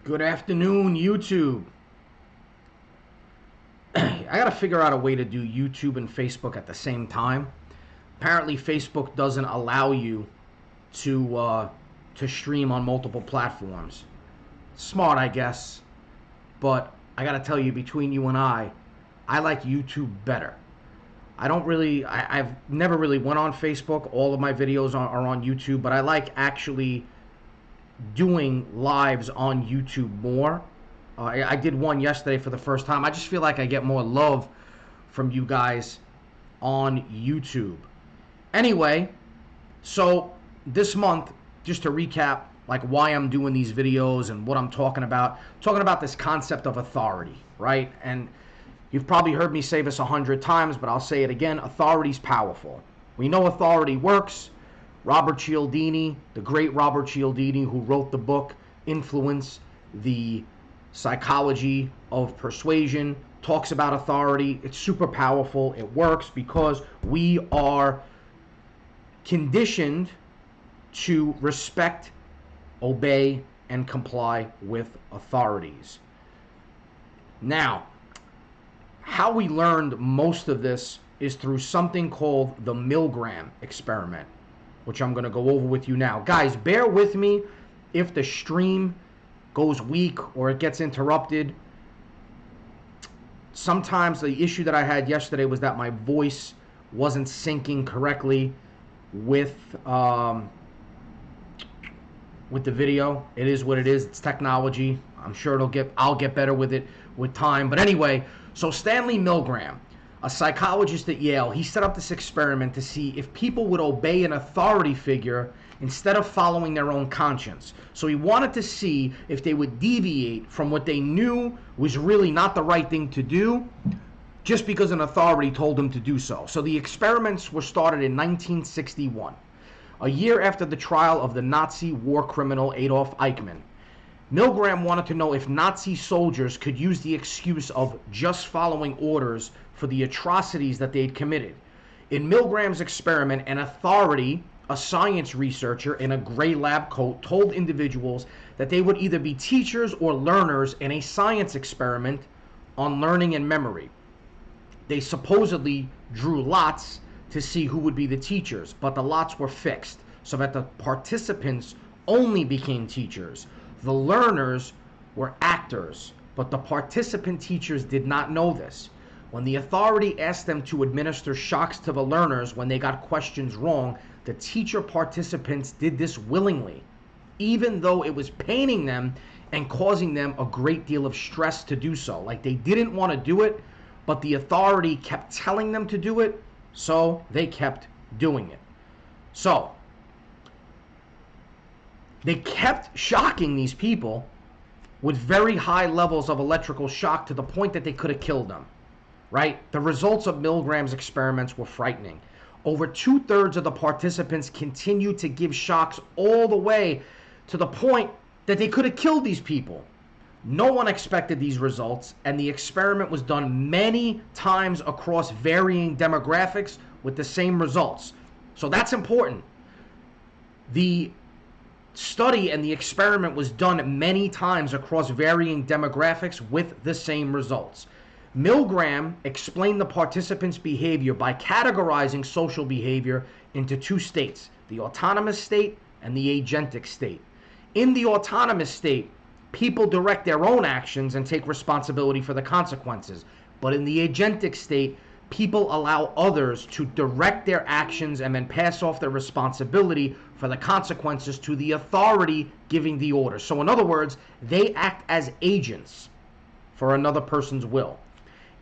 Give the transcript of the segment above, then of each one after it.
Good afternoon, YouTube. I gotta figure out a way to do YouTube and Facebook at the same time. Apparently, Facebook doesn't allow you to stream on multiple platforms. Smart, I guess, but I gotta tell you, between you and I like YouTube better. I've never really went on Facebook. All of my videos are on YouTube, but I like actually doing lives on YouTube more. I did one yesterday for the first time. I just feel like I get more love from you guys on YouTube. Anyway, so this month, just to recap, like why I'm doing these videos and what I'm talking about this concept of authority, right? And you've probably heard me say this 100 times, but I'll say it again. Authority's powerful. We know authority works. Robert Cialdini, the great Robert Cialdini, who wrote the book Influence, the Psychology of Persuasion, talks about authority. It's super powerful. It works because we are conditioned to respect, obey, and comply with authorities. Now, how we learned most of this is through something called the Milgram experiment, which I'm going to go over with you now. Guys, bear with me if the stream goes weak or it gets interrupted. Sometimes the issue that I had yesterday was that my voice wasn't syncing correctly with the video. It is what it is. It's technology. I'm sure I'll get better with it with time. But anyway, so Stanley Milgram, a psychologist at Yale, he set up this experiment to see if people would obey an authority figure instead of following their own conscience. So he wanted to see if they would deviate from what they knew was really not the right thing to do just because an authority told them to do so. So the experiments were started in 1961, a year after the trial of the Nazi war criminal Adolf Eichmann. Milgram wanted to know if Nazi soldiers could use the excuse of just following orders for the atrocities that they'd committed. In Milgram's experiment, an authority, a science researcher in a gray lab coat, told individuals that they would either be teachers or learners in a science experiment on learning and memory. They supposedly drew lots to see who would be the teachers, but the lots were fixed so that the participants only became teachers. The learners were actors, but the participant teachers did not know this. When the authority asked them to administer shocks to the learners when they got questions wrong, the teacher participants did this willingly, even though it was paining them and causing them a great deal of stress to do so. Like they didn't want to do it, but the authority kept telling them to do it, so they kept doing it. So they kept shocking these people with very high levels of electrical shock to the point that they could have killed them, right? The results of Milgram's experiments were frightening. Over 2/3 of the participants continued to give shocks all the way to the point that they could have killed these people. No one expected these results, and the experiment was done many times across varying demographics with the same results. So that's important. The study and the experiment was done many times across varying demographics with the same results. Milgram explained the participants' behavior by categorizing social behavior into two states, the autonomous state and the agentic state. In the autonomous state, people direct their own actions and take responsibility for the consequences. But in the agentic state, people allow others to direct their actions and then pass off their responsibility for the consequences to the authority giving the order. So in other words, they act as agents for another person's will.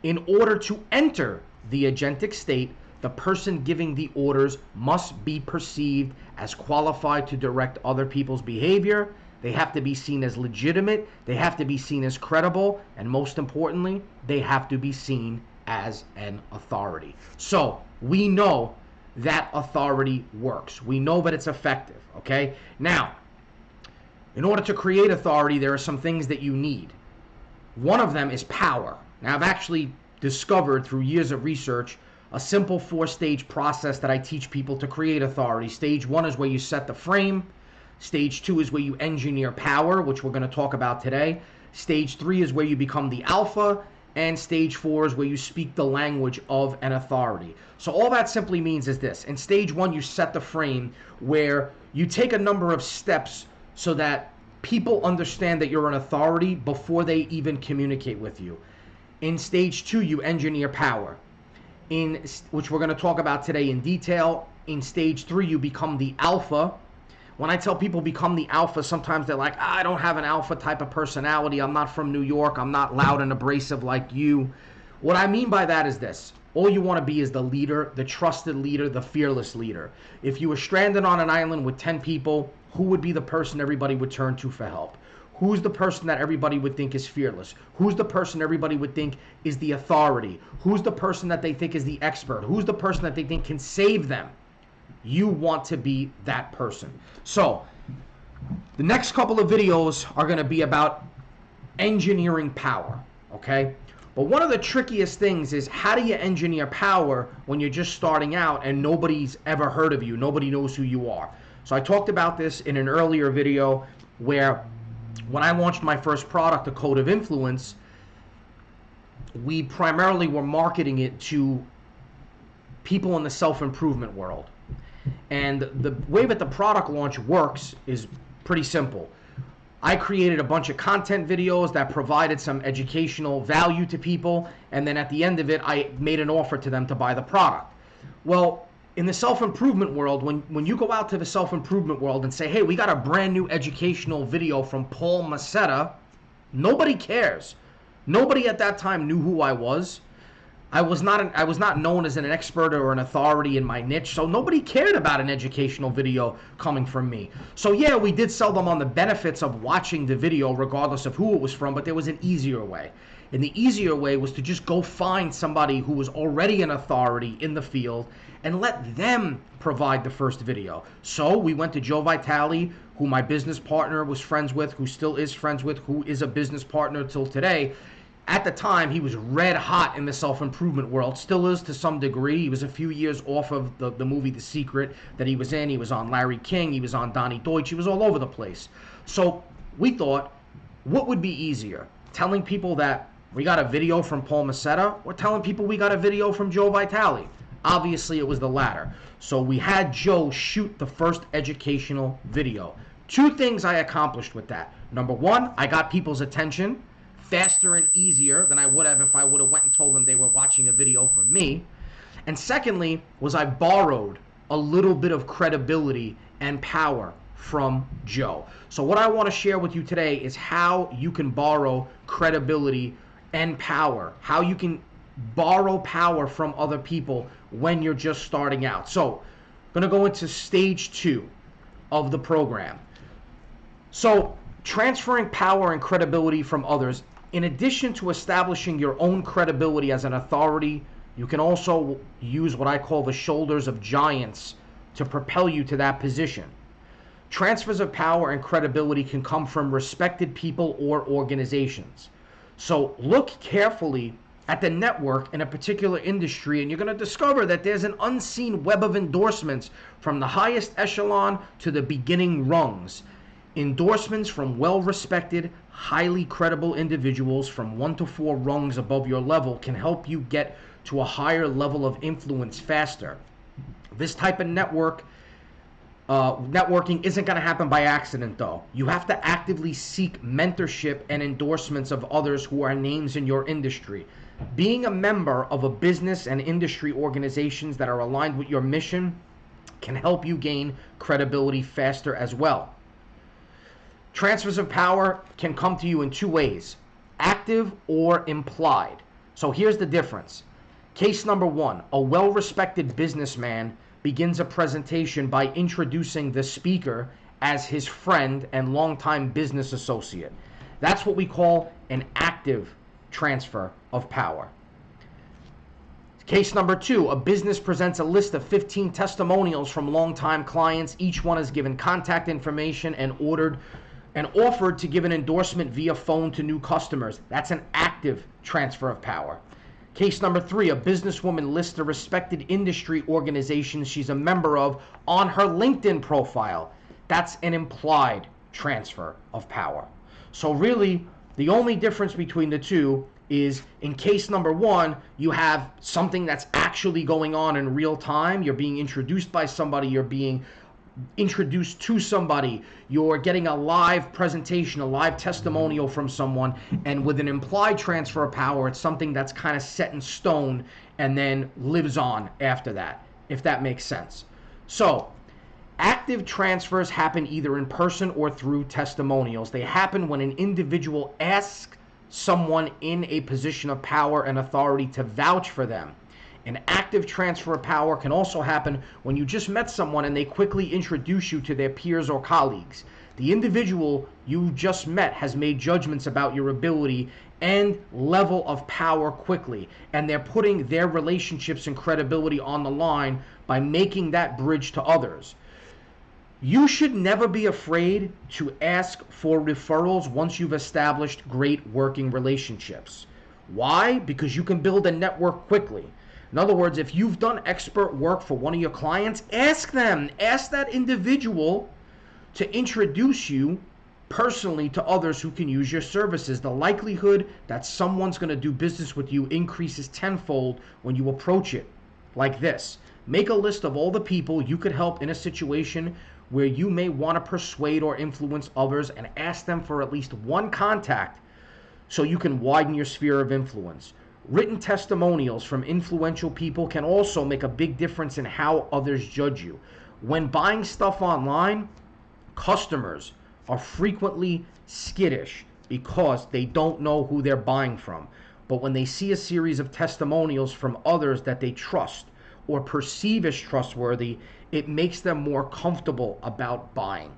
In order to enter the agentic state, the person giving the orders must be perceived as qualified to direct other people's behavior. They have to be seen as legitimate, they have to be seen as credible, and most importantly, they have to be seen as an authority. So we know that authority works. We know that it's effective, okay? Now, in order to create authority, there are some things that you need. One of them is power. Now, I've actually discovered through years of research a simple 4-stage process that I teach people to create authority. Stage 1 is where you set the frame. Stage 2 is where you engineer power, which we're going to talk about today. Stage 3 is where you become the alpha. And stage 4 is where you speak the language of an authority. So all that simply means is this. In stage 1, you set the frame where you take a number of steps so that people understand that you're an authority before they even communicate with you. In stage 2, you engineer power, which we're going to talk about today in detail. In stage 3, you become the alpha. When I tell people become the alpha, sometimes they're like, I don't have an alpha type of personality. I'm not from New York. I'm not loud and abrasive like you. What I mean by that is this. All you want to be is the leader, the trusted leader, the fearless leader. If you were stranded on an island with 10 people, who would be the person everybody would turn to for help? Who's the person that everybody would think is fearless? Who's the person everybody would think is the authority? Who's the person that they think is the expert? Who's the person that they think can save them? You want to be that person. So the next couple of videos are going to be about engineering power, okay? But one of the trickiest things is, how do you engineer power when you're just starting out and nobody's ever heard of you? Nobody knows who you are. So I talked about this in an earlier video where when I launched my first product, The Code of Influence, we primarily were marketing it to people in the self-improvement world. And the way that the product launch works is pretty simple. I created a bunch of content videos that provided some educational value to people, and then at the end of it, I made an offer to them to buy the product. Well, in the self-improvement world, when you go out to the self-improvement world and say, hey, we got a brand new educational video from Paul Macetta, nobody cares. Nobody at that time knew who I was. I was not known as an expert or an authority in my niche, so nobody cared about an educational video coming from me. So yeah, we did sell them on the benefits of watching the video regardless of who it was from, but there was an easier way. And the easier way was to just go find somebody who was already an authority in the field and let them provide the first video. So we went to Joe Vitale, who my business partner was friends with, who still is friends with, who is a business partner till today. At the time, he was red hot in the self-improvement world, still is to some degree. He was a few years off of the movie The Secret that he was in. He was on Larry King. He was on Donnie Deutsch. He was all over the place. So we thought, what would be easier? Telling people that we got a video from Paul Macetta, or telling people we got a video from Joe Vitale? Obviously, it was the latter. So we had Joe shoot the first educational video. Two things I accomplished with that. Number one, I got people's attention faster and easier than I would have if I would have went and told them they were watching a video from me. And secondly, was I borrowed a little bit of credibility and power from Joe. So what I want to share with you today is how you can borrow credibility and power, how you can borrow power from other people when you're just starting out. So I'm going to go into stage 2 of the program. So transferring power and credibility from others, in addition to establishing your own credibility as an authority, you can also use what I call the shoulders of giants to propel you to that position. Transfers of power and credibility can come from respected people or organizations. So look carefully at the network in a particular industry, and you're going to discover that there's an unseen web of endorsements from the highest echelon to the beginning rungs. Endorsements from well-respected, highly credible individuals from 1 to 4 rungs above your level can help you get to a higher level of influence faster. This type of networking isn't going to happen by accident, though. You have to actively seek mentorship and endorsements of others who are names in your industry. Being a member of a business and industry organizations that are aligned with your mission can help you gain credibility faster as well. Transfers of power can come to you in 2 ways, active or implied. So here's the difference. Case number 1, a well-respected businessman begins a presentation by introducing the speaker as his friend and longtime business associate. That's what we call an active transfer of power. Case number 2, a business presents a list of 15 testimonials from longtime clients. Each one is given contact information and offered to give an endorsement via phone to new customers. That's an active transfer of power. Case number 3, a businesswoman lists the respected industry organizations she's a member of on her LinkedIn profile. That's an implied transfer of power. So really, the only difference between the two is in case number one, you have something that's actually going on in real time. You're being introduced by somebody, you're being introduced to somebody, you're getting a live presentation, a live testimonial from someone, and with an implied transfer of power, it's something that's kind of set in stone and then lives on after that, if that makes sense. So, active transfers happen either in person or through testimonials. They happen when an individual asks someone in a position of power and authority to vouch for them. An active transfer of power can also happen when you just met someone and they quickly introduce you to their peers or colleagues. The individual you just met has made judgments about your ability and level of power quickly, and they're putting their relationships and credibility on the line by making that bridge to others. You should never be afraid to ask for referrals once you've established great working relationships. Why? Because you can build a network quickly. In other words, if you've done expert work for one of your clients, ask them, ask that individual to introduce you personally to others who can use your services. The likelihood that someone's going to do business with you increases tenfold when you approach it like this. Make a list of all the people you could help in a situation where you may want to persuade or influence others, and ask them for at least one contact so you can widen your sphere of influence. Written testimonials from influential people can also make a big difference in how others judge you. When buying stuff online, customers are frequently skittish because they don't know who they're buying from. But when they see a series of testimonials from others that they trust or perceive as trustworthy, it makes them more comfortable about buying.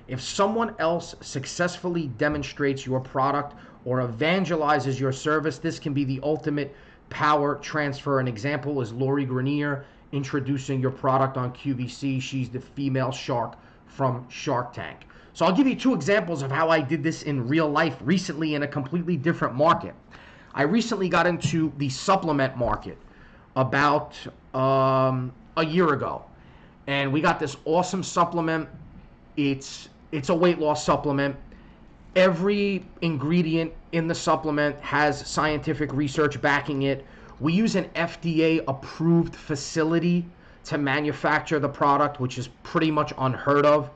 If someone else successfully demonstrates your product or evangelizes your service, this can be the ultimate power transfer. An example is Lori Grenier introducing your product on QVC. She's the female shark from Shark Tank. So I'll give you two examples of how I did this in real life recently in a completely different market. I recently got into the supplement market about a year ago, and we got this awesome supplement. It's a weight loss supplement. Every ingredient in the supplement has scientific research backing it. We use an FDA approved facility to manufacture the product, which is pretty much unheard of.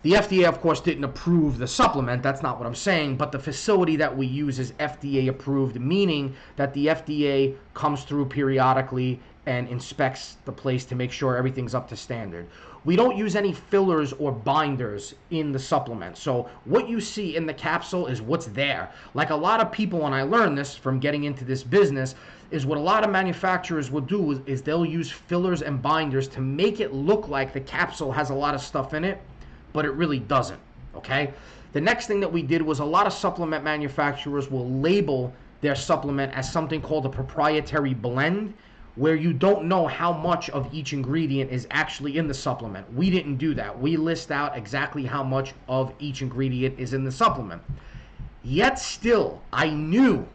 The FDA, of course, didn't approve the supplement. That's not what I'm saying. But the facility that we use is FDA approved, meaning that the FDA comes through periodically and inspects the place to make sure everything's up to standard. We don't use any fillers or binders in the supplement. So what you see in the capsule is what's there. Like a lot of people, and I learned this from getting into this business, is what a lot of manufacturers will do is they'll use fillers and binders to make it look like the capsule has a lot of stuff in it, but it really doesn't, okay? The next thing that we did was a lot of supplement manufacturers will label their supplement as something called a proprietary blend, where you don't know how much of each ingredient is actually in the supplement. We didn't do that. We list out exactly how much of each ingredient is in the supplement. Yet still, I knew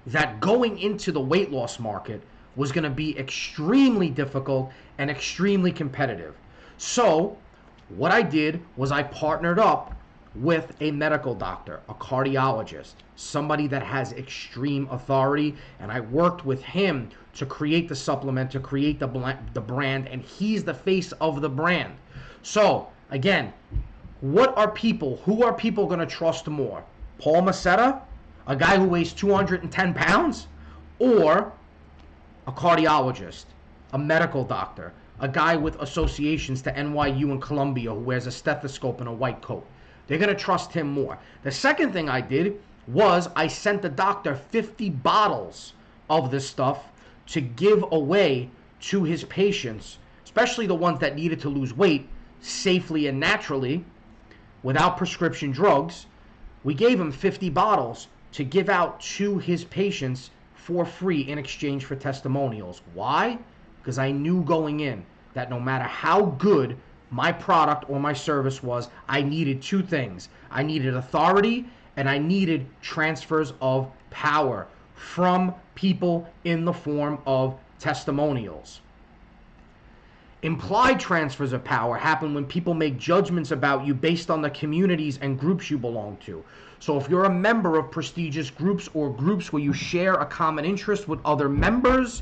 that going into the weight loss market was going to be extremely difficult and extremely competitive. So what I did was I partnered up with a medical doctor, a cardiologist, somebody that has extreme authority, and I worked with him to create the supplement, to create the brand, and he's the face of the brand. So again, who are people going to trust more? Paul Macetta, a guy who weighs 210 pounds, or a cardiologist, a medical doctor, a guy with associations to NYU and Columbia who wears a stethoscope and a white coat? They're going to trust him more. The second thing I did was I sent the doctor 50 bottles of this stuff to give away to his patients, especially the ones that needed to lose weight safely and naturally without prescription drugs. We gave him 50 bottles to give out to his patients for free in exchange for testimonials. Why? Because I knew going in that no matter how good my product or my service was, I needed two things. I needed authority and I needed transfers of power from people in the form of testimonials. Implied transfers of power happen when people make judgments about you based on the communities and groups you belong to. So if you're a member of prestigious groups or groups where you share a common interest with other members,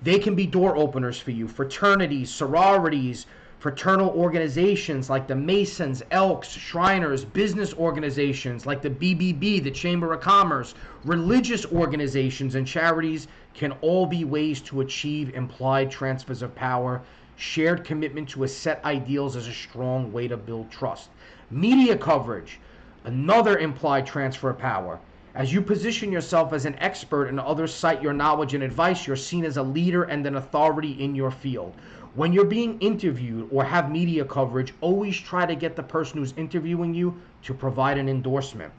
they can be door openers for you. Fraternities, sororities, fraternal organizations like the Masons, Elks, Shriners, business organizations like the BBB, the Chamber of Commerce, religious organizations and charities can all be ways to achieve implied transfers of power. Shared commitment to a set ideals is a strong way to build trust. Media coverage, another implied transfer of power. As you position yourself as an expert and others cite your knowledge and advice, you're seen as a leader and an authority in your field. When you're being interviewed or have media coverage, always try to get the person who's interviewing you to provide an endorsement.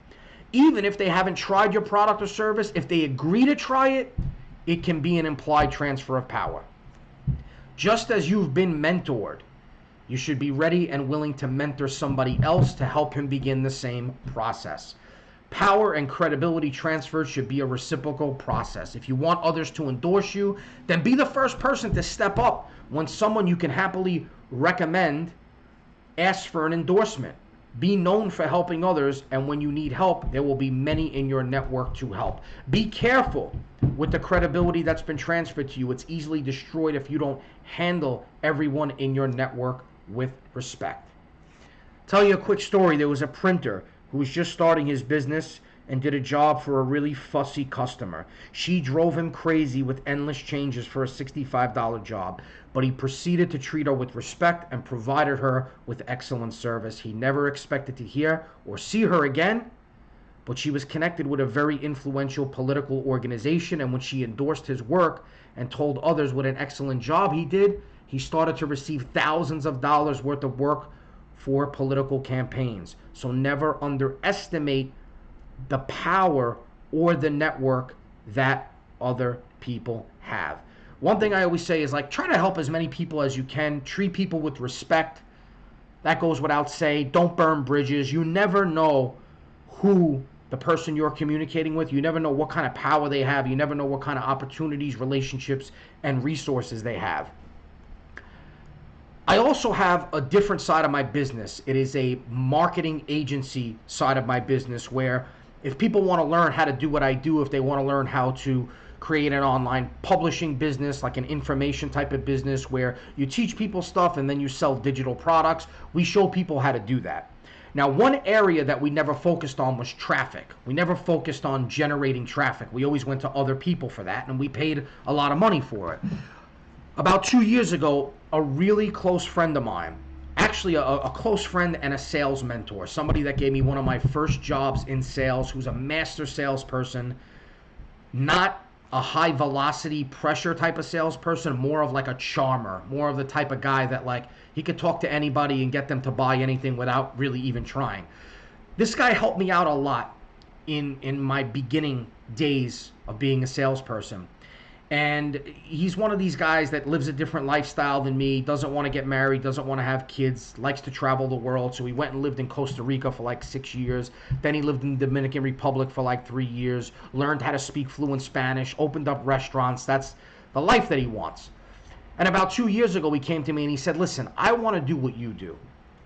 Even if they haven't tried your product or service, if they agree to try it, it can be an implied transfer of power. Just as you've been mentored, you should be ready and willing to mentor somebody else to help him begin the same process. Power and credibility transfers should be a reciprocal process. If you want others to endorse you, then be the first person to step up when someone you can happily recommend asks for an endorsement. Be known for helping others, and when you need help, there will be many in your network to help. Be careful with the credibility that's been transferred to you. It's easily destroyed if you don't handle everyone in your network with respect. Tell you a quick story. There was a printer who was just starting his business and did a job for a really fussy customer. She drove him crazy with endless changes for a $65 job, but he proceeded to treat her with respect and provided her with excellent service. He never expected to hear or see her again, but she was connected with a very influential political organization, and when she endorsed his work and told others what an excellent job he did, he started to receive thousands of dollars worth of work for political campaigns. So never underestimate the power or the network that other people have. One thing I always say is, like, try to help as many people as you can. Treat people with respect. That goes without saying. Don't burn bridges. You never know who the person you're communicating with. You never know what kind of power they have. You never know what kind of opportunities, relationships, and resources they have. I also have a different side of my business. It is a marketing agency side of my business where if people want to learn how to do what I do, if they want to learn how to create an online publishing business, like an information type of business where you teach people stuff and then you sell digital products, we show people how to do that. Now, one area that we never focused on was traffic. We never focused on generating traffic. We always went to other people for that, and we paid a lot of money for it. About 2 years ago, a really close friend of mine, actually a close friend and a sales mentor, somebody that gave me one of my first jobs in sales, who's a master salesperson, not a high velocity pressure type of salesperson, more of like a charmer, more of the type of guy that, like, he could talk to anybody and get them to buy anything without really even trying. This guy helped me out a lot in my beginning days of being a salesperson. And he's one of these guys that lives a different lifestyle than me, doesn't want to get married, doesn't want to have kids, likes to travel the world. So he went and lived in Costa Rica for like 6 years. Then he lived in the Dominican Republic for like 3 years, learned how to speak fluent Spanish, opened up restaurants. That's the life that he wants. And about 2 years ago, he came to me and he said, listen, I want to do what you do.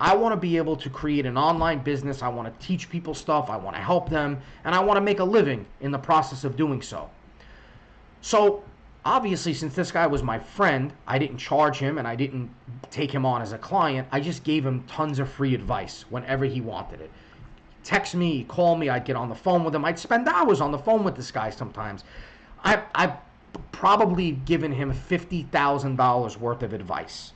I want to be able to create an online business. I want to teach people stuff. I want to help them. And I want to make a living in the process of doing so. So obviously, since this guy was my friend, I didn't charge him and I didn't take him on as a client. I just gave him tons of free advice whenever he wanted it. Text me, call me, I'd get on the phone with him. I'd spend hours on the phone with this guy sometimes. I've probably given him $50,000 worth of advice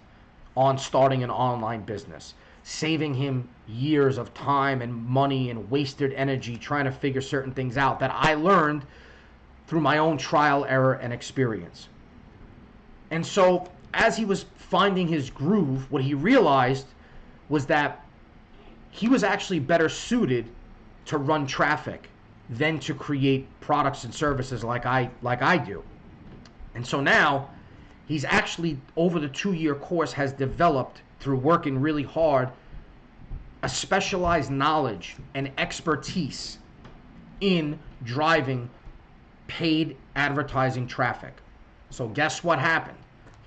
on starting an online business, saving him years of time and money and wasted energy trying to figure certain things out that I learned through my own trial, error, and experience. And so as he was finding his groove, what he realized was that he was actually better suited to run traffic than to create products and services like I do. And so now he's actually, over the 2-year course, has developed, through working really hard, a specialized knowledge and expertise in driving paid advertising traffic. So guess what happened?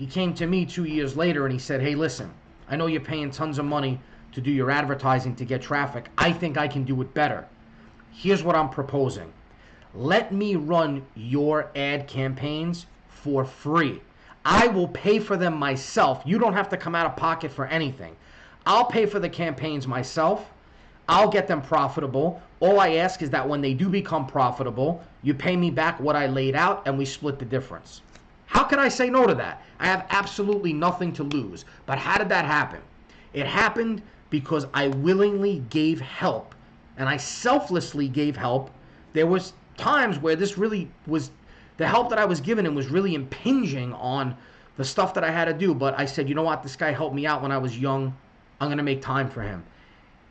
He came to me 2 years later and he said, hey, listen, I know you're paying tons of money to do your advertising to get traffic. I think I can do it better. Here's what I'm proposing. Let me run your ad campaigns for free. I will pay for them myself. You don't have to come out of pocket for anything. I'll pay for the campaigns myself. I'll get them profitable. All I ask is that when they do become profitable, you pay me back what I laid out and we split the difference. How can I say no to that? I have absolutely nothing to lose. But how did that happen? It happened because I willingly gave help and I selflessly gave help. There was times where this really was, the help that I was given him was really impinging on the stuff that I had to do. But I said, you know what? This guy helped me out when I was young. I'm going to make time for him.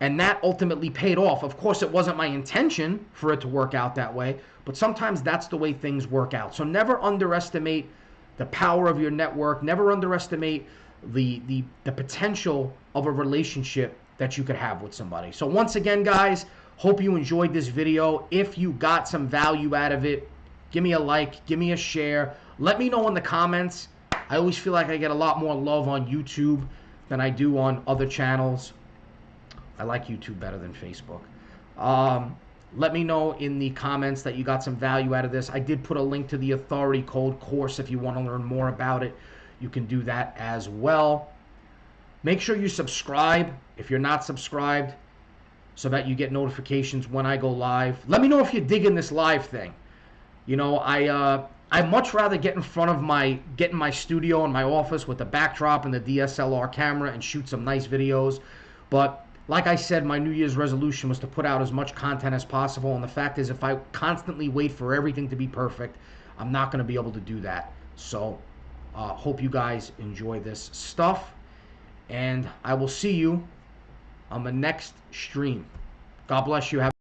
And that ultimately paid off. Of course, it wasn't my intention for it to work out that way, but sometimes that's the way things work out. So never underestimate the power of your network. Never underestimate the potential of a relationship that you could have with somebody. So once again, guys, hope you enjoyed this video. If you got some value out of it, give me a like, give me a share. Let me know in the comments. I always feel like I get a lot more love on YouTube than I do on other channels. I like YouTube better than Facebook. Let me know in the comments that you got some value out of this. I did put a link to the Authority Code course if you want to learn more about it. You can do that as well. Make sure you subscribe if you're not subscribed so that you get notifications when I go live. Let me know if you're digging this live thing. You know, I'd much rather get in front of get in my studio in my office with the backdrop and the DSLR camera and shoot some nice videos. But like I said, my New Year's resolution was to put out as much content as possible. And the fact is, if I constantly wait for everything to be perfect, I'm not going to be able to do that. So hope you guys enjoy this stuff. And I will see you on the next stream. God bless you. Have